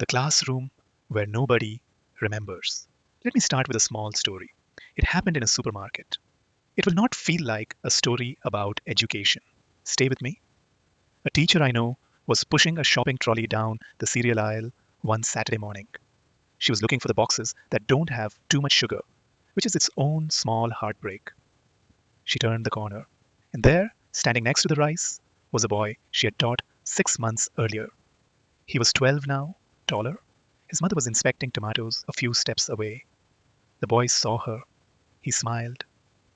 The classroom where nobody remembers. Let me start with a small story. It happened in a supermarket. It will not feel like a story about education. Stay with me. A teacher I know was pushing a shopping trolley down the cereal aisle one Saturday morning. She was looking for the boxes that don't have too much sugar, which is its own small heartbreak. She turned the corner, and there, standing next to the rice, was a boy she had taught 6 months earlier. He was 12 now, taller. His mother was inspecting tomatoes a few steps away. The boy saw her. He smiled.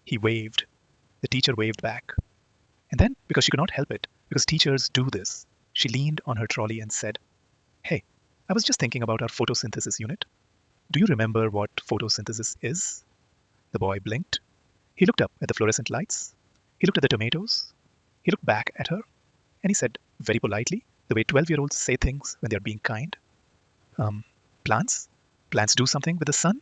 He waved. The teacher waved back. And then, because she could not help it, because teachers do this, she leaned on her trolley and said, "Hey, I was just thinking about our photosynthesis unit. Do you remember what photosynthesis is?" The boy blinked. He looked up at the fluorescent lights. He looked at the tomatoes. He looked back at her. And he said, very politely, the way 12-year-olds say things when they're being kind, plants? Plants do something with the sun?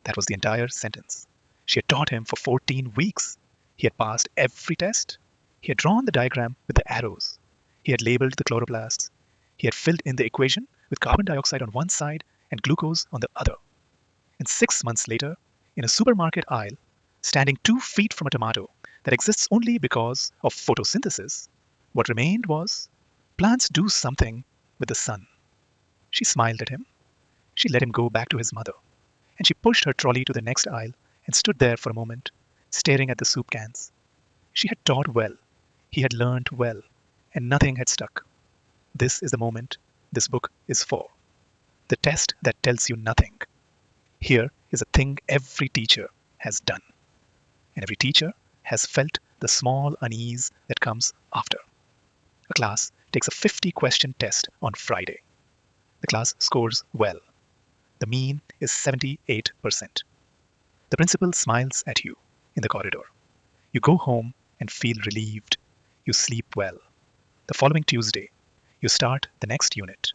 That was the entire sentence. She had taught him for 14 weeks. He had passed every test. He had drawn the diagram with the arrows. He had labeled the chloroplasts. He had filled in the equation with carbon dioxide on one side and glucose on the other. And 6 months later, in a supermarket aisle, standing 2 feet from a tomato that exists only because of photosynthesis, what remained was, plants do something with the sun. She smiled at him. She let him go back to his mother. And she pushed her trolley to the next aisle and stood there for a moment, staring at the soup cans. She had taught well. He had learned well. And nothing had stuck. This is the moment this book is for. The test that tells you nothing. Here is a thing every teacher has done. And every teacher has felt the small unease that comes after. A class takes a 50-question test on Friday. The class scores well. The mean is 78%. The principal smiles at you in the corridor. You go home and feel relieved. You sleep well. The following Tuesday, you start the next unit.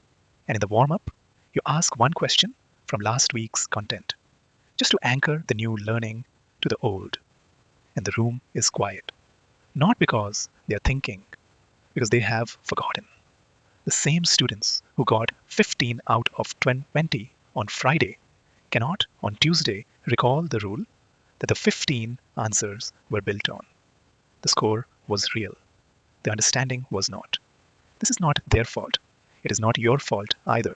And in the warm-up, you ask one question from last week's content, just to anchor the new learning to the old. And the room is quiet. Not because they are thinking, because they have forgotten. The same students who got 15 out of 20 on Friday cannot, on Tuesday, recall the rule that the 15 answers were built on. The score was real. The understanding was not. This is not their fault. It is not your fault either.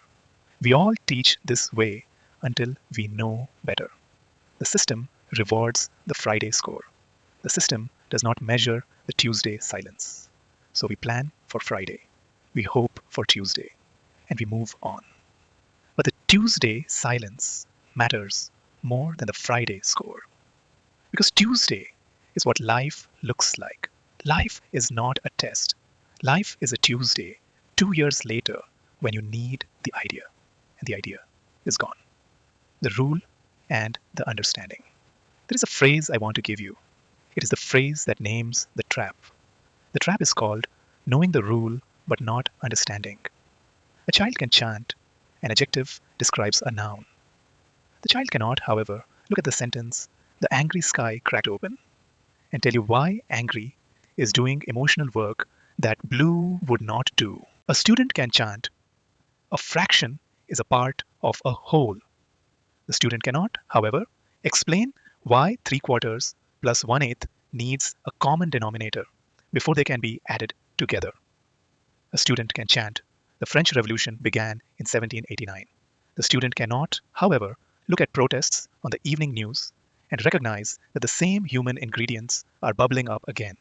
We all teach this way until we know better. The system rewards the Friday score. The system does not measure the Tuesday silence. So we plan for Friday. We hope for Tuesday. And we move on. But the Tuesday silence matters more than the Friday score. Because Tuesday is what life looks like. Life is not a test. Life is a Tuesday, 2 years later, when you need the idea. And the idea is gone. The rule and the understanding. There is a phrase I want to give you. It is the phrase that names the trap. The trap is called knowing the rule but not understanding. A child can chant. An adjective describes a noun. The child cannot, however, look at the sentence, "The angry sky cracked open," and tell you why angry is doing emotional work that blue would not do. A student can chant, "A fraction is a part of a whole." The student cannot, however, explain why 3/4 plus 1/8 needs a common denominator before they can be added together. A student can chant, "The French Revolution began in 1789." The student cannot, however, look at protests on the evening news and recognize that the same human ingredients are bubbling up again.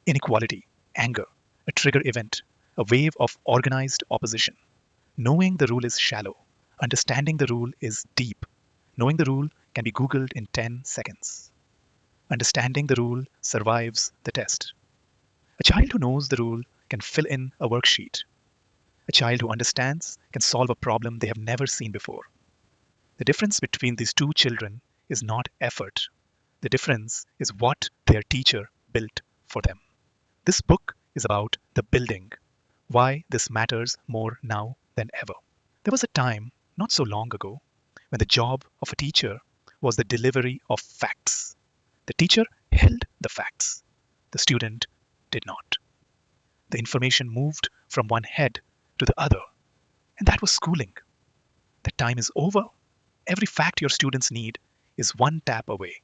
Inequality, anger, a trigger event, a wave of organized opposition. Knowing the rule is shallow. Understanding the rule is deep. Knowing the rule can be Googled in 10 seconds. Understanding the rule survives the test. A child who knows the rule can fill in a worksheet. A child who understands can solve a problem they have never seen before. The difference between these two children is not effort. The difference is what their teacher built for them. This book is about the building, why this matters more now than ever. There was a time, not so long ago, when the job of a teacher was the delivery of facts. The teacher held the facts. The student did not. The information moved from one head to the other. And that was schooling. That time is over. Every fact your students need is one tap away.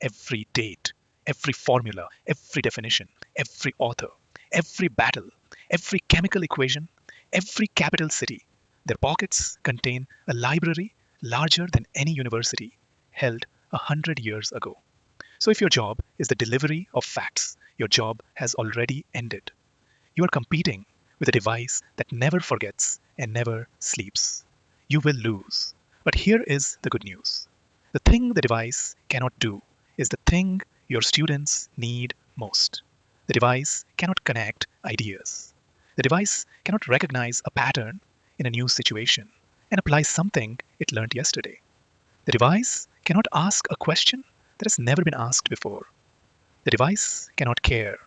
Every date, every formula, every definition, every author, every battle, every chemical equation, every capital city. Their pockets contain a library larger than any university held 100 years ago. So if your job is the delivery of facts, your job has already ended. You are competing with a device that never forgets and never sleeps. You will lose. But here is the good news. The thing the device cannot do is the thing your students need most. The device cannot connect ideas. The device cannot recognize a pattern in a new situation and apply something it learned yesterday. The device cannot ask a question that has never been asked before. The device cannot care.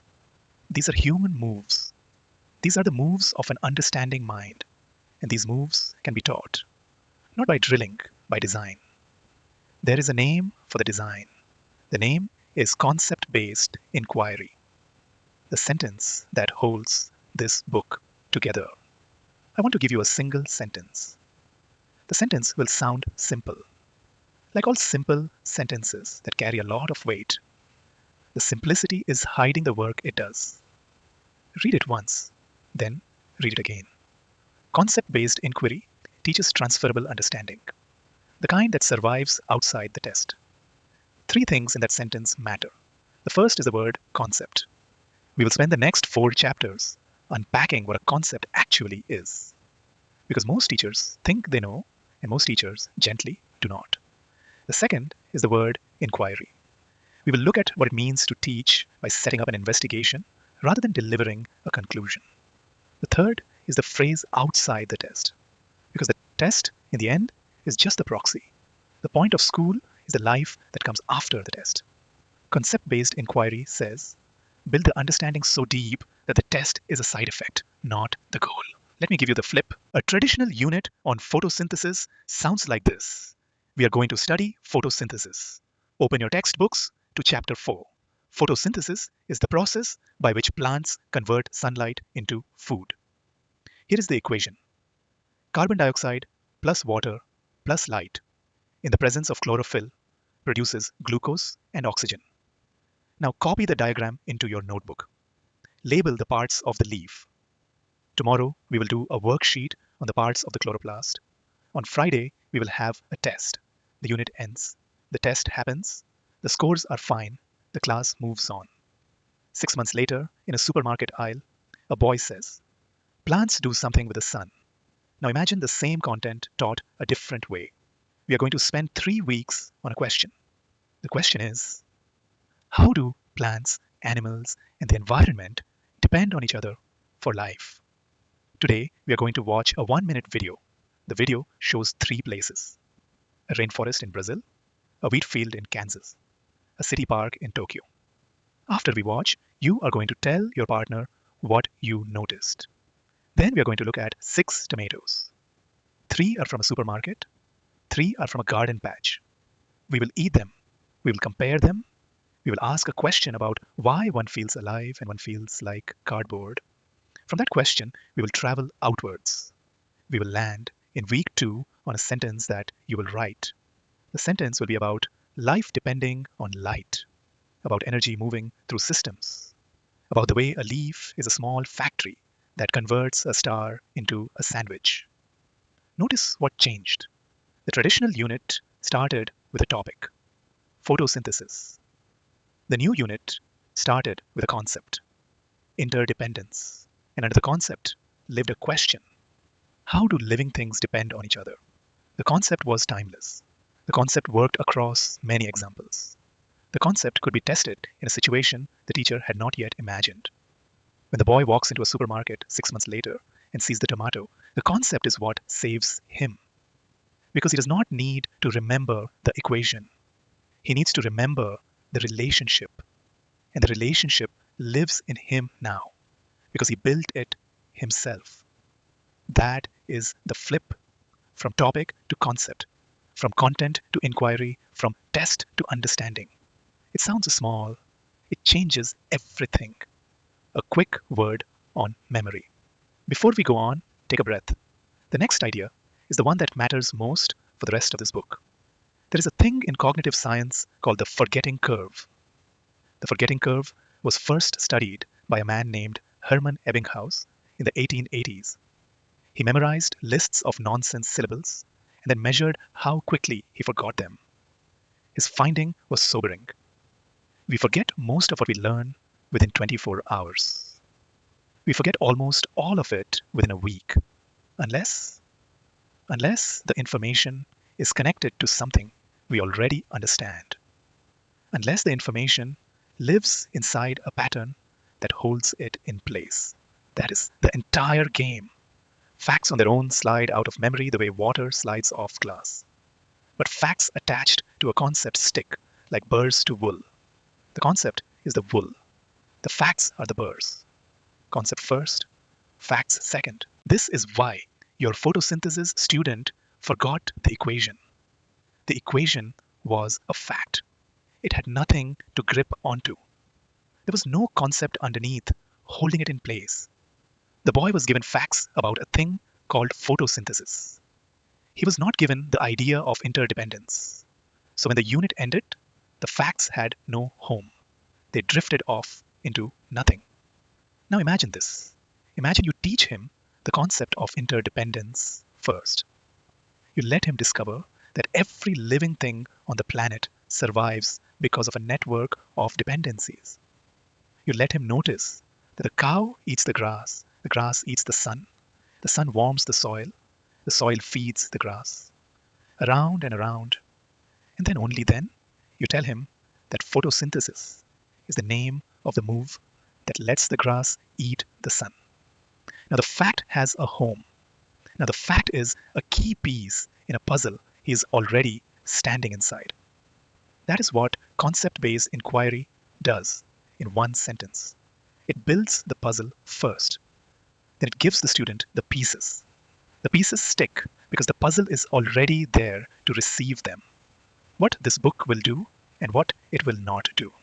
These are human moves. These are the moves of an understanding mind, and these moves can be taught, not by drilling, by design. There is a name for the design. The name is concept-based inquiry, the sentence that holds this book together. I want to give you a single sentence. The sentence will sound simple. Like all simple sentences that carry a lot of weight, the simplicity is hiding the work it does. Read it once, then read it again. Concept-based inquiry teaches transferable understanding, the kind that survives outside the test. Three things in that sentence matter. The first is the word concept. We will spend the next 4 chapters unpacking what a concept actually is. Because most teachers think they know, and most teachers gently do not. The second is the word inquiry. We will look at what it means to teach by setting up an investigation rather than delivering a conclusion. The third is the phrase outside the test, because the test, in the end, is just the proxy. The point of school is the life that comes after the test. Concept-based inquiry says, build the understanding so deep that the test is a side effect, not the goal. Let me give you the flip. A traditional unit on photosynthesis sounds like this. We are going to study photosynthesis. Open your textbooks to chapter 4. Photosynthesis is the process by which plants convert sunlight into food. Here is the equation. Carbon dioxide plus water plus light in the presence of chlorophyll produces glucose and oxygen. Now copy the diagram into your notebook. Label the parts of the leaf. Tomorrow we will do a worksheet on the parts of the chloroplast. On Friday we will have a test. The unit ends. The test happens. The scores are fine. The class moves on. 6 months later, in a supermarket aisle, a boy says, plants do something with the sun. Now imagine the same content taught a different way. We are going to spend 3 weeks on a question. The question is, how do plants, animals, and the environment depend on each other for life? Today, we are going to watch a 1-minute video. The video shows 3 places: a rainforest in Brazil, a wheat field in Kansas, a city park in Tokyo. After we watch, you are going to tell your partner what you noticed. Then we are going to look at 6 tomatoes. 3 are from a supermarket, 3 are from a garden patch. We will eat them, we will compare them, we will ask a question about why one feels alive and one feels like cardboard. From that question, we will travel outwards. We will land in week 2 on a sentence that you will write. The sentence will be about life depending on light, about energy moving through systems, about the way a leaf is a small factory that converts a star into a sandwich. Notice what changed. The traditional unit started with a topic, photosynthesis. The new unit started with a concept, interdependence. And under the concept lived a question. How do living things depend on each other? The concept was timeless. The concept worked across many examples. The concept could be tested in a situation the teacher had not yet imagined. When the boy walks into a supermarket 6 months later and sees the tomato, the concept is what saves him. Because he does not need to remember the equation. He needs to remember the relationship. And the relationship lives in him now because he built it himself. That is the flip from topic to concept, from content to inquiry, from test to understanding. It sounds small. It changes everything. A quick word on memory. Before we go on, take a breath. The next idea is the one that matters most for the rest of this book. There is a thing in cognitive science called the forgetting curve. The forgetting curve was first studied by a man named Hermann Ebbinghaus in the 1880s. He memorized lists of nonsense syllables and then measured how quickly he forgot them. His finding was sobering. We forget most of what we learn within 24 hours. We forget almost all of it within a week, unless the information is connected to something we already understand, unless the information lives inside a pattern that holds it in place. That is the entire game. Facts on their own slide out of memory the way water slides off glass. But facts attached to a concept stick like burrs to wool. The concept is the wool. The facts are the burrs. Concept first, facts second. This is why your photosynthesis student forgot the equation. The equation was a fact. It had nothing to grip onto. There was no concept underneath holding it in place. The boy was given facts about a thing called photosynthesis. He was not given the idea of interdependence. So when the unit ended, the facts had no home. They drifted off into nothing. Now imagine this. Imagine you teach him the concept of interdependence first. You let him discover that every living thing on the planet survives because of a network of dependencies. You let him notice that the cow eats the grass eats the sun warms the soil feeds the grass. Around and around. And then only then you tell him that photosynthesis is the name of the move that lets the grass eat the sun. Now the fact has a home. Now the fact is a key piece in a puzzle he is already standing inside. That is what concept-based inquiry does in one sentence. It builds the puzzle first. Then it gives the student the pieces. The pieces stick because the puzzle is already there to receive them. What this book will do and what it will not do.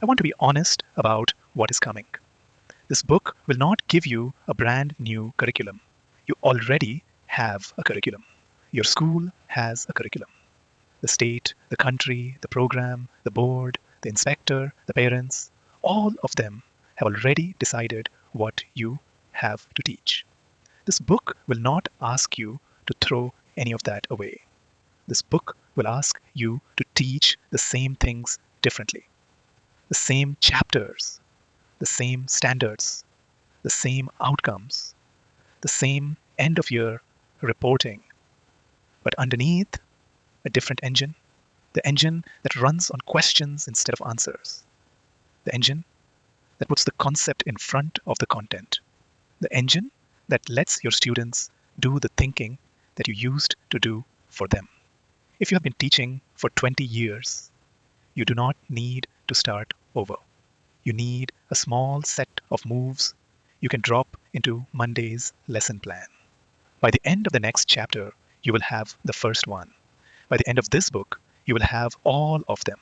I want to be honest about what is coming. This book will not give you a brand new curriculum. You already have a curriculum. Your school has a curriculum. The state, the country, the program, the board, the inspector, the parents, all of them have already decided what you have to teach. This book will not ask you to throw any of that away. This book will ask you to teach the same things differently. The same chapters, the same standards, the same outcomes, the same end of year reporting, but underneath a different engine, the engine that runs on questions instead of answers, the engine that puts the concept in front of the content, the engine that lets your students do the thinking that you used to do for them. If you have been teaching for 20 years, you do not need to start over. You need a small set of moves you can drop into Monday's lesson plan. By the end of the next chapter, you will have the first one. By the end of this book, you will have all of them.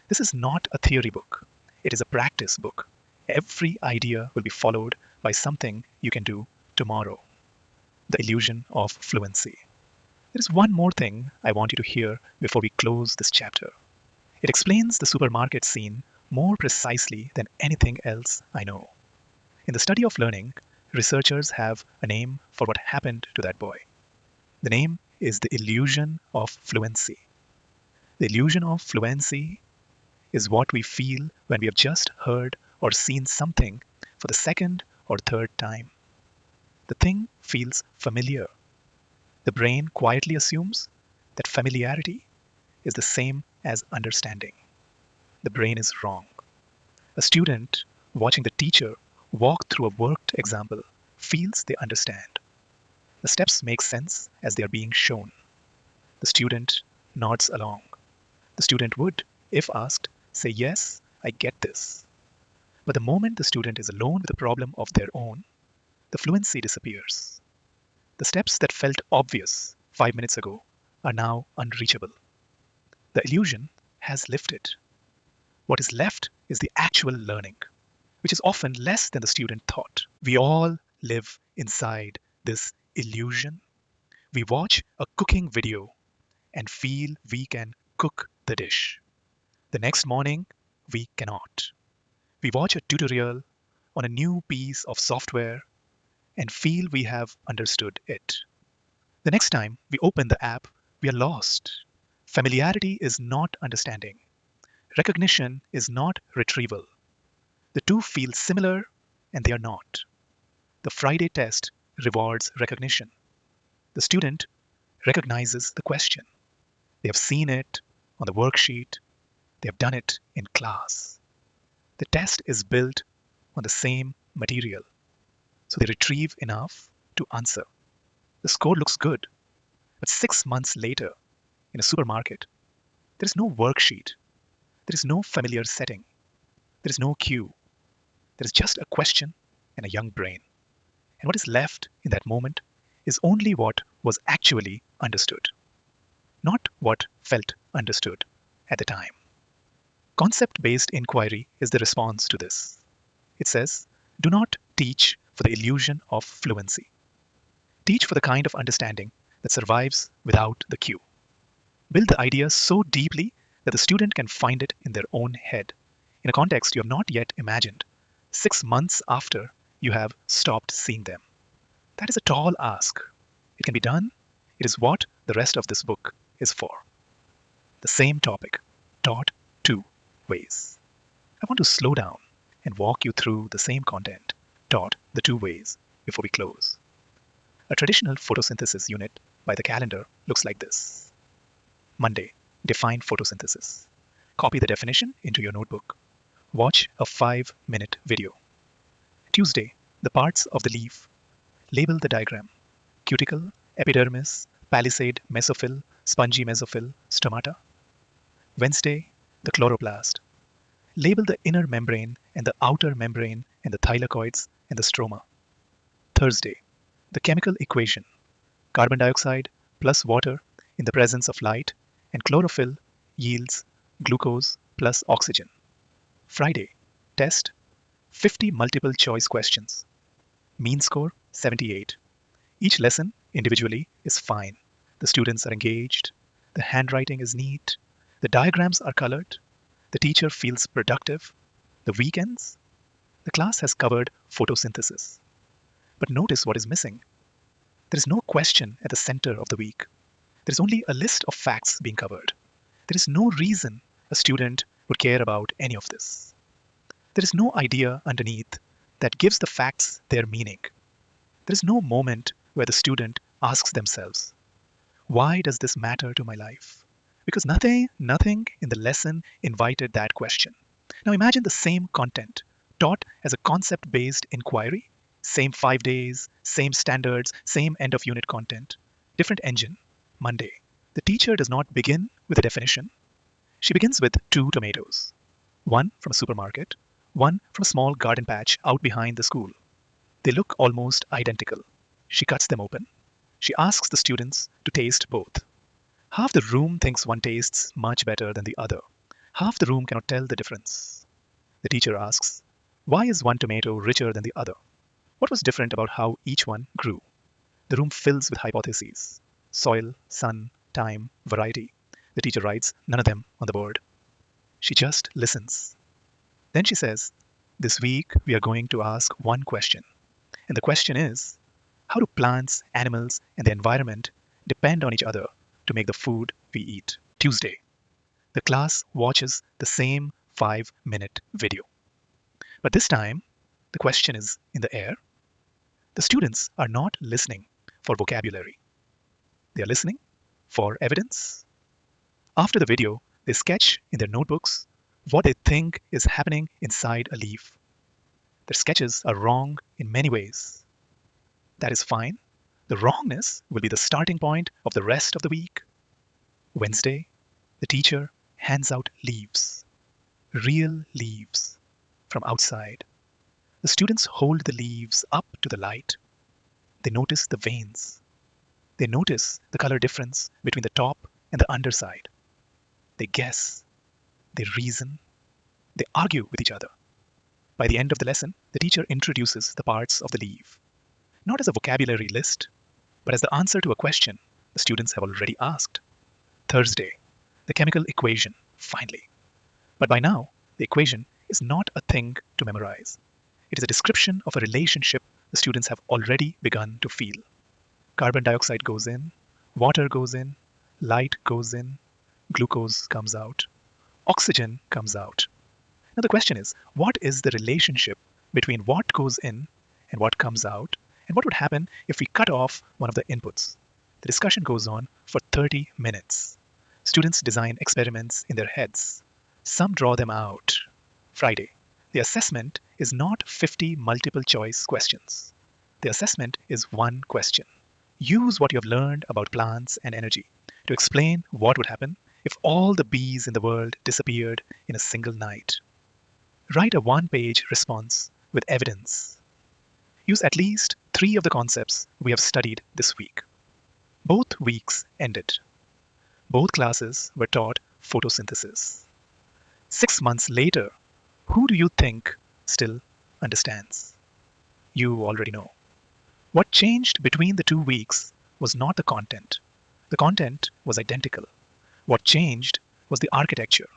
This is not a theory book. It is a practice book. Every idea will be followed by something you can do tomorrow. The illusion of fluency. There is one more thing I want you to hear before we close this chapter. It explains the supermarket scene more precisely than anything else I know. In the study of learning, researchers have a name for what happened to that boy. The name is the illusion of fluency. The illusion of fluency is what we feel when we have just heard or seen something for the second or third time. The thing feels familiar. The brain quietly assumes that familiarity is the same as understanding. The brain is wrong. A student watching the teacher walk through a worked example feels they understand. The steps make sense as they are being shown. The student nods along. The student would, if asked, say, "Yes, I get this." But the moment the student is alone with a problem of their own, the fluency disappears. The steps that felt obvious 5 minutes ago are now unreachable. The illusion has lifted. What is left is the actual learning, which is often less than the student thought. We all live inside this illusion We watch a cooking video and feel we can cook the dish. The next morning, we cannot. We watch a tutorial on a new piece of software and feel we have understood it. The next time we open the app, we are lost. Familiarity is not understanding. Recognition is not retrieval. The two feel similar and they are not. The Friday test rewards recognition. The student recognizes the question. They have seen it on the worksheet. They have done it in class. The test is built on the same material, so they retrieve enough to answer. The score looks good, but 6 months later, in a supermarket, there is no worksheet. There is no familiar setting. There is no cue. There is just a question and a young brain. And what is left in that moment is only what was actually understood, not what felt understood at the time. Concept-based inquiry is the response to this. It says, do not teach for the illusion of fluency. Teach for the kind of understanding that survives without the cue. Build the idea so deeply that the student can find it in their own head, in a context you have not yet imagined, 6 months after you have stopped seeing them. That is a tall ask. It can be done. It is what the rest of this book is for. The same topic, taught two ways. I want to slow down and walk you through the same content, taught the two ways, before we close. A traditional photosynthesis unit by the calendar looks like this. Monday, define photosynthesis. Copy the definition into your notebook. Watch a 5-minute video. Tuesday, the parts of the leaf. Label the diagram. Cuticle, epidermis, palisade, mesophyll, spongy mesophyll, stomata. Wednesday, the chloroplast. Label the inner membrane and the outer membrane and the thylakoids and the stroma. Thursday, the chemical equation. Carbon dioxide plus water in the presence of light and chlorophyll yields glucose plus oxygen. Friday, test 50 multiple choice questions. Mean score 78. Each lesson individually is fine. The students are engaged. The handwriting is neat. The diagrams are colored. The teacher feels productive. The weekends, the class has covered photosynthesis. But notice what is missing. There is no question at the center of the week. There is only a list of facts being covered. There is no reason a student would care about any of this. There is no idea underneath that gives the facts their meaning. There is no moment where the student asks themselves, why does this matter to my life? Because nothing in the lesson invited that question. Now imagine the same content taught as a concept-based inquiry, same 5 days, same standards, same end of unit content, different engine. Monday, the teacher does not begin with a definition. She begins with 2 tomatoes, one from a supermarket, one from a small garden patch out behind the school. They look almost identical. She cuts them open. She asks the students to taste both. Half the room thinks one tastes much better than the other. Half the room cannot tell the difference. The teacher asks, why is one tomato richer than the other? What was different about how each one grew? The room fills with hypotheses. Soil, sun, time, variety. The teacher writes none of them on the board. She just listens. Then she says, this week we are going to ask one question. And the question is, how do plants, animals, and the environment depend on each other to make the food we eat? Tuesday, the class watches the same 5-minute video. But this time, the question is in the air. The students are not listening for vocabulary. They are listening for evidence. After the video, they sketch in their notebooks what they think is happening inside a leaf. Their sketches are wrong in many ways. That is fine. The wrongness will be the starting point of the rest of the week. Wednesday, the teacher hands out leaves, real leaves, from outside. The students hold the leaves up to the light. They notice the veins. They notice the color difference between the top and the underside. They guess. They reason. They argue with each other. By the end of the lesson, the teacher introduces the parts of the leaf, not as a vocabulary list, but as the answer to a question. the students have already asked. Thursday, the chemical equation, finally. But by now, the equation is not a thing to memorize. It is a description of a relationship the students have already begun to feel. Carbon dioxide goes in, water goes in, light goes in, glucose comes out, oxygen comes out. Now the question is, what is the relationship between what goes in and what comes out, and what would happen if we cut off one of the inputs? The discussion goes on for 30 minutes. Students design experiments in their heads. Some draw them out. Friday, the assessment is not 50 multiple choice questions. The assessment is one question. Use what you have learned about plants and energy to explain what would happen if all the bees in the world disappeared in a single night. Write a one-page response with evidence. Use at least 3 of the concepts we have studied this week. Both weeks ended. Both classes were taught photosynthesis. 6 months later, who do you think still understands? You already know. What changed between the 2 weeks was not the content. The content was identical. What changed was the architecture.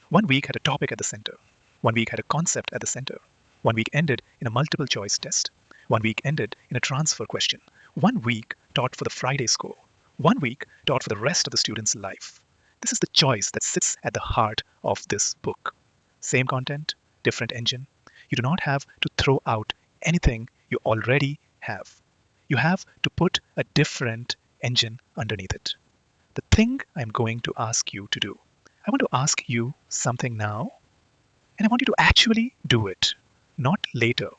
1 week had a topic at the center. 1 week had a concept at the center. 1 week ended in a multiple choice test. 1 week ended in a transfer question. 1 week taught for the Friday score. 1 week taught for the rest of the student's life. This is the choice that sits at the heart of this book. Same content, different engine. You do not have to throw out anything you already have. You have to put a different engine underneath it. The thing I'm going to ask you to do, I want to ask you something now, and I want you to actually do it, not later,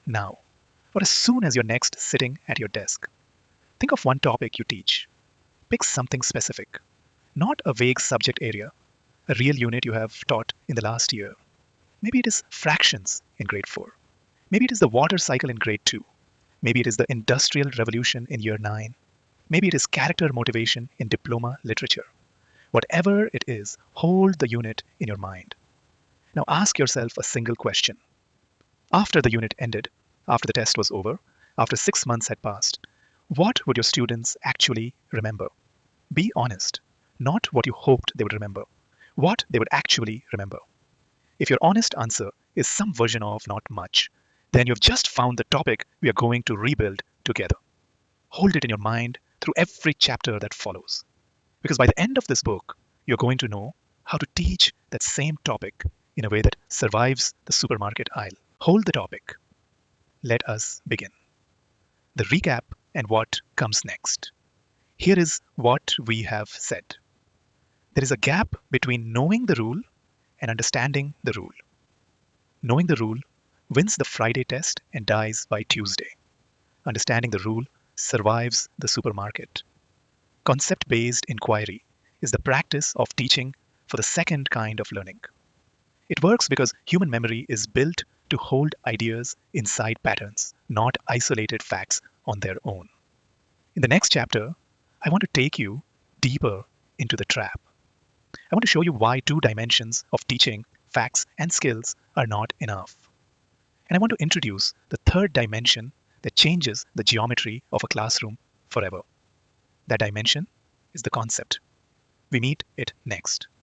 now, or as soon as you're next sitting at your desk. Think of one topic you teach. Pick something specific, not a vague subject area, a real unit you have taught in the last year. Maybe it is fractions in grade 4. Maybe it is the water cycle in grade 2. Maybe it is the Industrial Revolution in year 9. Maybe it is character motivation in diploma literature. Whatever it is, hold the unit in your mind. Now ask yourself a single question. After the unit ended, after the test was over, after 6 months had passed, what would your students actually remember? Be honest, not what you hoped they would remember, what they would actually remember. If your honest answer is some version of not much, then you've just found the topic we are going to rebuild together. Hold it in your mind through every chapter that follows. Because by the end of this book, you're going to know how to teach that same topic in a way that survives the supermarket aisle. Hold the topic. Let us begin. The recap and what comes next. Here is what we have said. There is a gap between knowing the rule and understanding the rule. Knowing the rule wins the Friday test and dies by Tuesday. Understanding the rule survives the supermarket. Concept-based inquiry is the practice of teaching for the second kind of learning. It works because human memory is built to hold ideas inside patterns, not isolated facts on their own. In the next chapter, I want to take you deeper into the trap. I want to show you why 2 dimensions of teaching, facts and skills are not enough. And I want to introduce the 3rd dimension that changes the geometry of a classroom forever. That dimension is the concept. We meet it next.